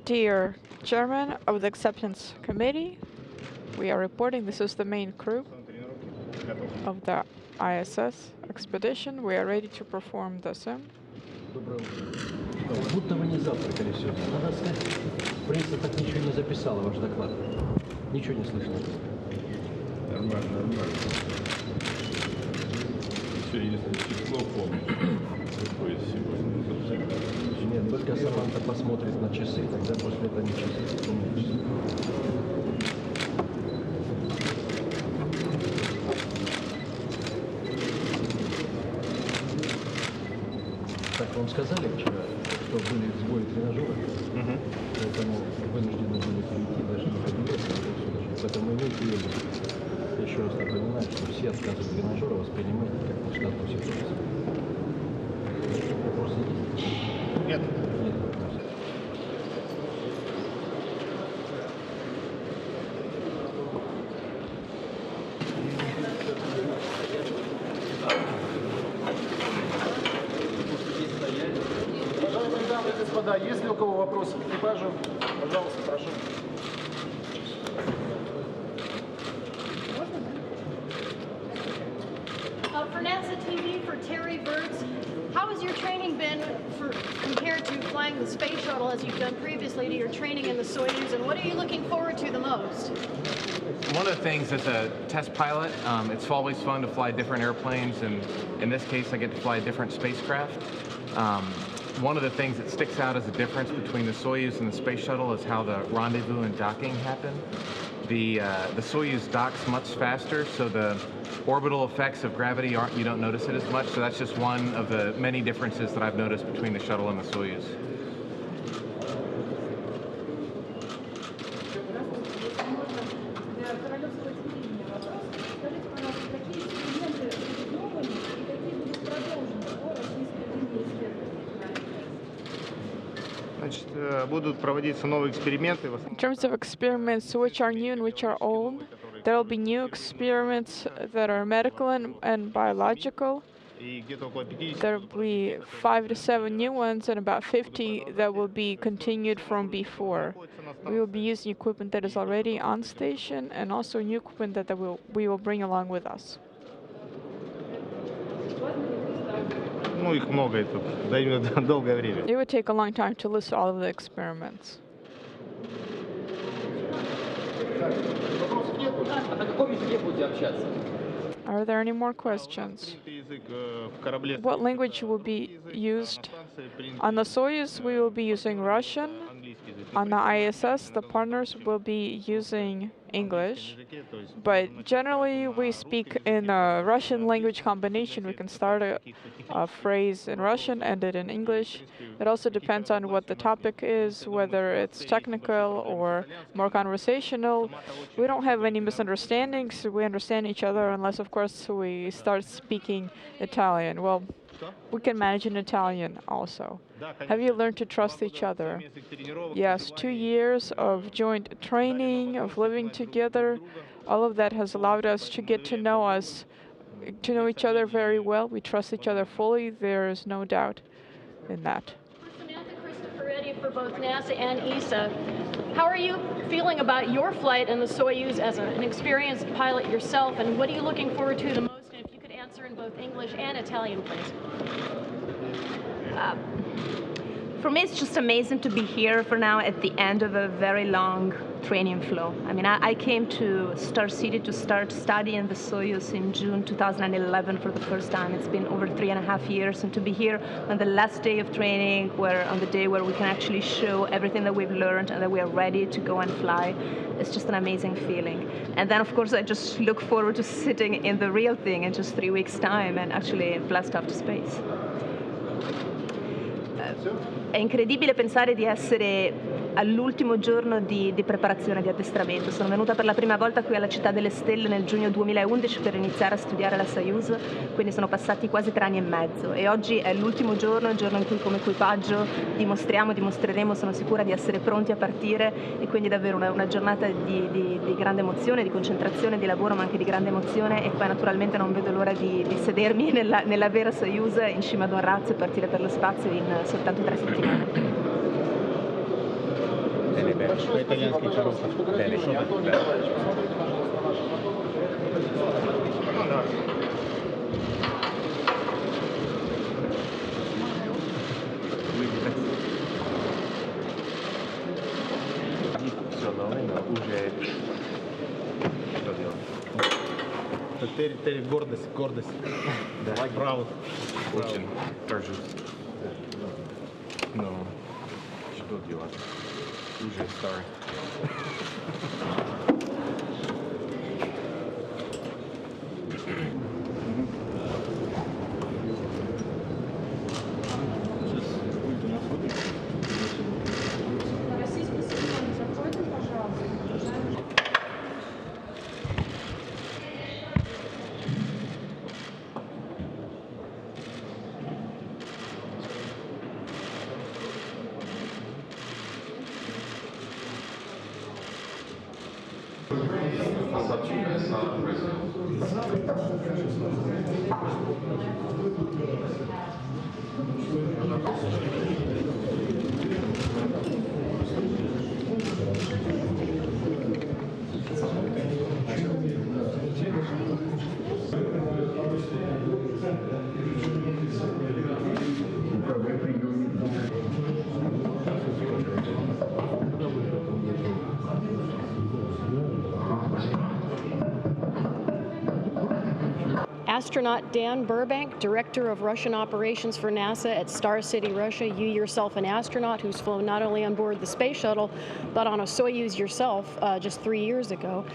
Dear Chairman of the Acceptance Committee, we are reporting this is the main crew of the ISS expedition. We are ready to perform the sim. Будто вы не завтракали сегодня. Надо сказать, пресса так ничего не записала, ваш доклад. Ничего не слышно. Нормально, нормально. Все, единственное, число помню. Какое сегодня? Нет, только Саманта посмотрит на часы, тогда после этого ничего не вспомнишь. Так вам сказали вчера, что были сбои тренажера, поэтому вынуждены были прийти даже не кабинет, поэтому имейте в виду. Еще раз напоминаю, что все отказы тренажера воспринимайте как нештатную ситуацию. Вопросы есть? Нет. Нет. Уважаемые дамы и господа, есть ли у кого вопросы к экипажу? Пожалуйста, прошу. For NASA TV, for Terry Birds, how has your training been compared to flying the space shuttle as you've done previously to your training in the Soyuz, and what are you looking forward to the most? One of the things as a test pilot, it's always fun to fly different airplanes, and in this case I get to fly a different spacecraft. One of the things that sticks out as a difference between the Soyuz and the space shuttle is how the rendezvous and docking happen. The Soyuz docks much faster, so the orbital effects of gravity you don't notice it as much, so that's just one of the many differences that I've noticed between the shuttle and the Soyuz. In terms of experiments which are new and which are old, there will be new experiments that are medical and biological. There will be 5 to 7 new ones and about 50 that will be continued from before. We will be using equipment that is already on station and also new equipment that we will bring along with us. It would take a long time to list all of the experiments. Are there any more questions? What language will be used? On the Soyuz, we will be using Russian. On the ISS, the partners will be using English. But generally, we speak in a Russian language combination. We can start a phrase in Russian, end it in English. It also depends on what the topic is, whether it's technical or more conversational. We don't have any misunderstandings. We understand each other unless, of course, we start speaking Italian. Well, we can manage in Italian also. Have you learned to trust each other? Yes, 2 years of joint training, of living together. All of that has allowed us to get to know each other very well. We trust each other fully. There is no doubt in that. Samantha Cristoforetti for both NASA and ESA. How are you feeling about your flight in the Soyuz as an experienced pilot yourself, and what are you looking forward to the most? And if you could answer in both English and Italian, please. For me, it's just amazing to be here for now at the end of a very long training flow. I mean, I came to Star City to start studying the Soyuz in June 2011 for the first time. It's been over 3.5 years, and to be here on the last day of training, on the day where we can actually show everything that we've learned and that we are ready to go and fly, it's just an amazing feeling. And then, of course, I just look forward to sitting in the real thing in just 3 weeks' time and actually blast off to space. È incredibile pensare di essere all'ultimo giorno di preparazione, di addestramento. Sono venuta per la prima volta qui alla Città delle Stelle nel giugno 2011 per iniziare a studiare la Soyuz, quindi sono passati quasi 3 anni e mezzo e oggi è l'ultimo giorno, il giorno in cui come equipaggio dimostreremo, sono sicura di essere pronti a partire, e quindi davvero una giornata di grande emozione, di concentrazione, di lavoro, ma anche di grande emozione, e poi naturalmente non vedo l'ora di sedermi nella vera Soyuz in cima ad un razzo e partire per lo spazio in soltanto 3 settimane. Bene, bene. По-итальянски хорошо. Bene. Теперь гордость. Proud. Очень горжусь. Но что делать? Уже старый. Astronaut Dan Burbank, Director of Russian Operations for NASA at Star City, Russia. You yourself an astronaut who's flown not only on board the space shuttle, but on a Soyuz yourself just 3 years ago.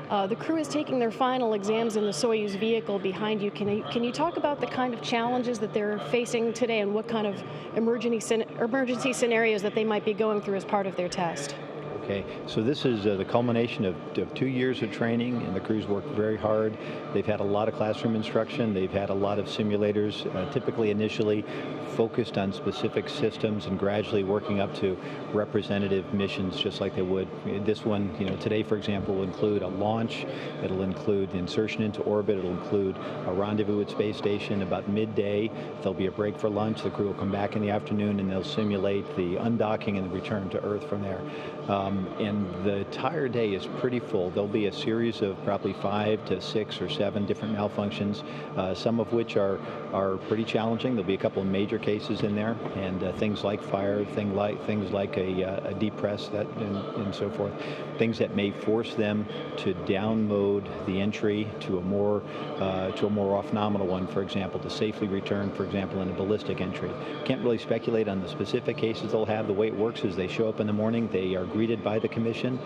The crew is taking their final exams in the Soyuz vehicle behind you. Can you talk about the kind of challenges that they're facing today and what kind of emergency scenarios that they might be going through as part of their test? Okay, so this is the culmination of 2 years of training, and the crews worked very hard. They've had a lot of classroom instruction. They've had a lot of simulators, typically initially focused on specific systems and gradually working up to representative missions just like they would. This one, today, for example, will include a launch. It'll include the insertion into orbit. It'll include a rendezvous at space station about midday. There'll be a break for lunch. The crew will come back in the afternoon and they'll simulate the undocking and the return to Earth from there. And the entire day is pretty full. There'll be a series of probably 5 to 6 or 7 different malfunctions, some of which are pretty challenging. There'll be a couple of major cases in there, and things like fire, things like a deep press and so forth, things that may force them to down mode the entry to a more off nominal one, for example, to safely return, for example, in a ballistic entry. Can't really speculate on the specific cases they'll have. The way it works is they show up in the morning, they are greeted by the commission.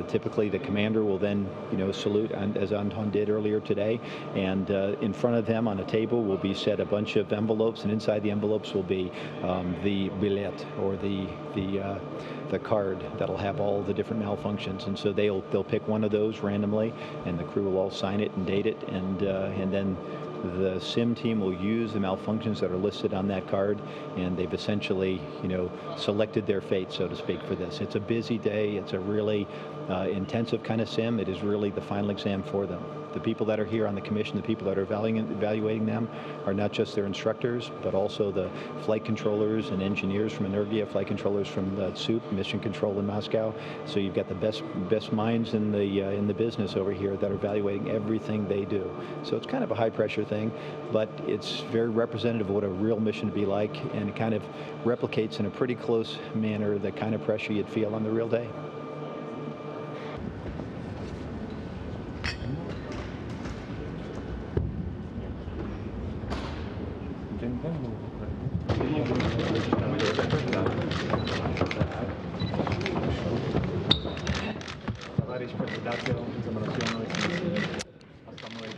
Typically, the commander will then, salute, as Anton did earlier today, and in front of them on a table will be set a bunch of envelopes, and inside the envelopes will be the billet, or the card that'll have all the different malfunctions, and so they'll pick one of those randomly, and the crew will all sign it and date it, and then the sim team will use the malfunctions that are listed on that card, and they've essentially, selected their fate, so to speak, for this. It's a busy day. It's a really intensive kind of sim. It is really the final exam for them. The people that are here on the commission, the people that are evaluating them, are not just their instructors, but also the flight controllers and engineers from Energia, flight controllers from the SUP, Mission Control in Moscow. So you've got the best minds in the business over here that are evaluating everything they do. So it's kind of a high pressure thing, but it's very representative of what a real mission would be like, and it kind of replicates in a pretty close manner the kind of pressure you'd feel on the real day.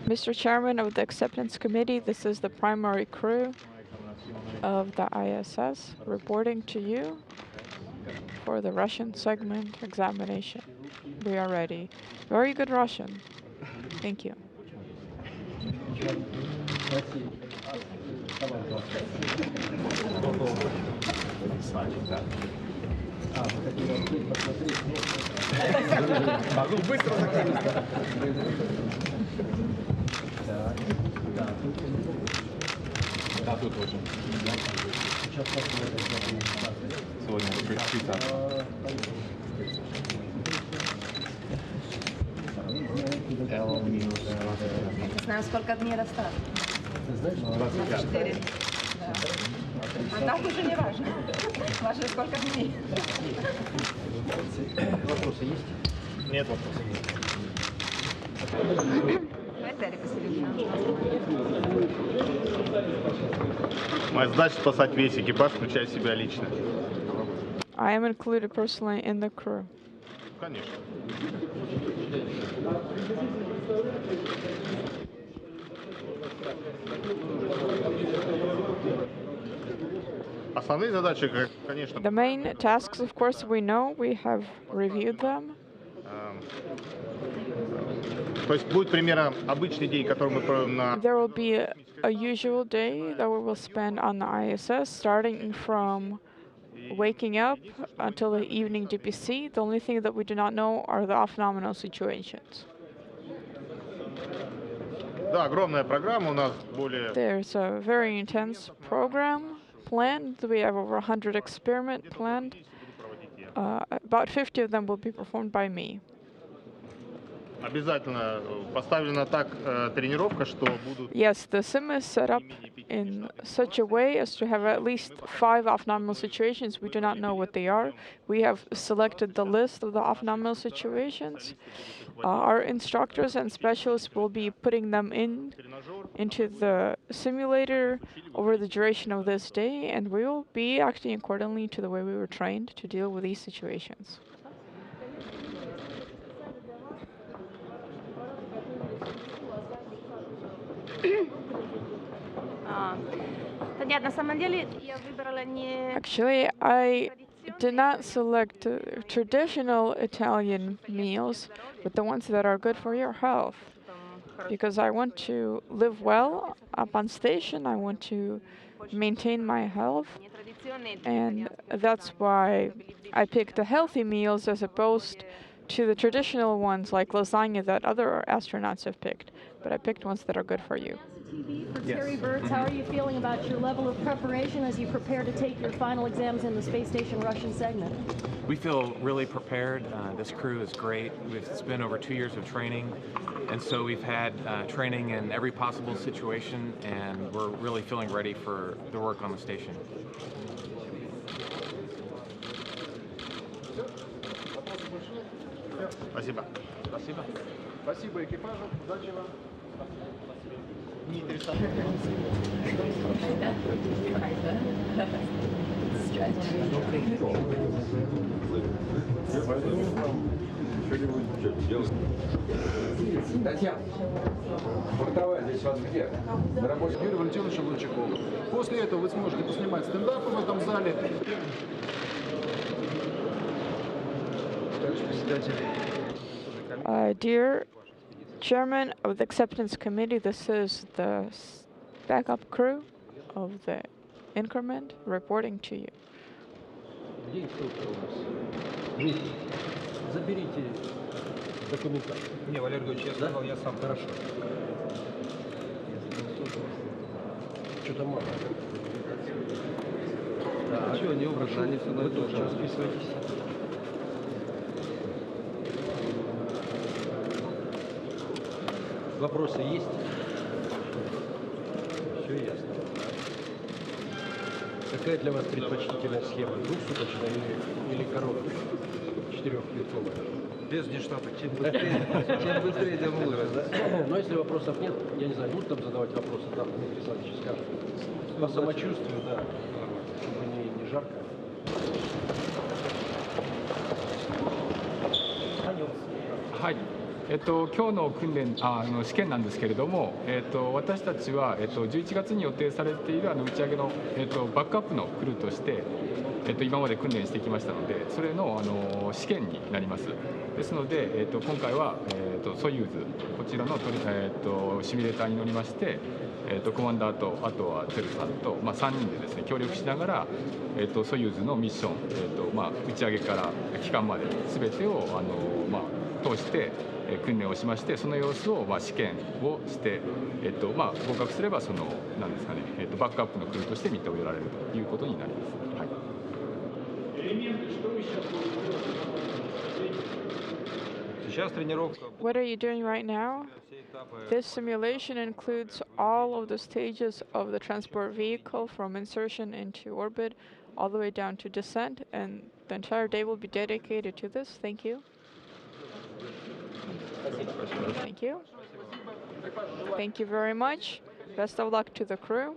Mr. Chairman of the Acceptance Committee, this is the primary crew of the ISS reporting to you for for the Russian segment examination. We are ready. Very good Russian. Thank you. Да, тут тоже. Сегодня 30. Не знаю, сколько дней расстаться. 24. А так уже не важно. Важно, сколько дней. Вопросы есть? Нет вопросов. Виталий Васильевич. Моя задача спасать весь экипаж, включая себя лично. I am included personally in the crew. Конечно. Основные задачи, конечно, The main tasks, of course, we know. We have reviewed them. то есть будет примерно обычный день, который мы проводим на There will be a usual day that we will spend on the ISS, starting from waking up until the evening DPC. The only thing that we do not know are the off-nominal situations. Да, огромная программа, у нас более There's a very intense program planned. We have over 100 experiments planned. About 50 of them will be performed by me. обязательно поставлена так тренировка, что будут Yes, the sim is set up in such a way as to have at least 5 off-nominal situations. We do not know what they are. We have selected the list of the off-nominal situations. Our instructors and specialists will be putting them into the simulator over the duration of this day, and we will be acting accordingly to the way we were trained to deal with these situations. Нет, на самом деле я выбрала не Actually, I did not select traditional Italian meals, but the ones that are good for your health. Because I want to live well up on station, I want to maintain my health, and that's why I picked the healthy meals as opposed to the traditional ones like lasagna that other astronauts have picked. But I picked ones that are good for you. TV for Terry Burtz. How are you feeling about your level of preparation as you prepare to take your final exams in the space station Russian segment? We feel really prepared. This crew is great. It's been over 2 years of training, and so we've had training in every possible situation, and we're really feeling ready for the work on the station. Спасибо. Спасибо. Спасибо экипажу. Удачи вам. Татьяна, бортовая здесь у вас где? На работе? Юрий Валентинович Лучаков. После этого вы сможете поснимать стендапы в этом зале. Dear Chairman of the Acceptance Committee, this is the backup crew of the increment reporting to you. Где инструктор у нас? Дмитрий, заберите документацию. Не, Валерий Григорьевич, я сказал, я сам. Хорошо. Что-то мало. Да, что, не прошу, вы тоже расписывайтесь. Вопросы есть? Все ясно. Какая для вас предпочтительная схема? Двухсуточная или короткая? 4-клетковая? Без нештаток. Чем быстрее, тем лучше. Но если вопросов нет, я не знаю, будут там задавать вопросы, там Дмитрий Александрович скажет. По самочувствию, да, чтобы не жарко. Hi. 今日の訓練試験なんですけれども、私たちは、11月に予定されている打ち上げの、バックアップのクルーとして、今まで訓練してきましたので、それの、試験になります。ですので、今回は、ソユーズこちらのシミュレーターに乗りまして、コマンダーとあとはテルさんと、3人でですね協力しながら、ソユーズのミッション、打ち上げから帰還まで全てを通して訓練をしまして、その様子を試験をして、合格すればなんですかね、バックアップのクルーとして認められるということになります。はい。What are you doing right now? This simulation includes all of the stages of the transport vehicle from insertion into orbit all the way down to descent, and the entire day will be dedicated to this. Thank you. Thank you. Thank you very much. Best of luck to the crew.